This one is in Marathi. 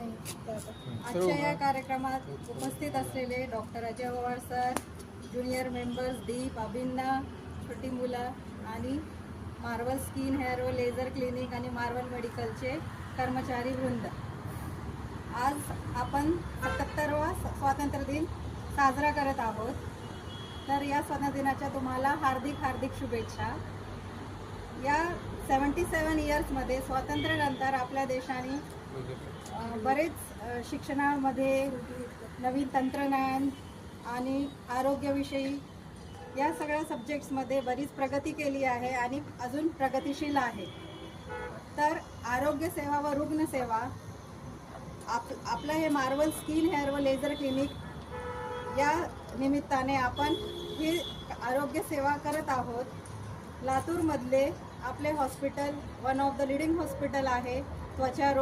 आजच्या या कार्यक्रमात उपस्थित असलेले doctor Ajay Pawar sir, junior members Deep, Abhinna, छोटी मुलं आणि मार्वल स्किन हेअर व लेझर क्लिनिक आणि मार्वल मेडिकलचे कर्मचारी वृंद, आज आपण 77वा स्वातंत्र्य दिन साजरा करत आहोत. तर या स्वातंत्र्य दिनाच्या तुम्हाला हार्दिक हार्दिक शुभेच्छा. या 77 इयर्समध्ये स्वातंत्र्यानंतर आपल्या देशाने बरेच शिक्षणामध्ये नवीन तंत्रज्ञान आणि आरोग्याविषयी या सगळ्या सब्जेक्ट्समध्ये बरीच प्रगती केली आहे आणि अजून प्रगतिशील आहे. तर आरोग्यसेवा व रुग्णसेवा आपलं हे मार्वल स्किन हेअर व लेझर क्लिनिक या निमित्ताने आपण ही आरोग्यसेवा करत आहोत. लातूरमधले आपले hospital one of the leading hospital आहे. त्वचा रोग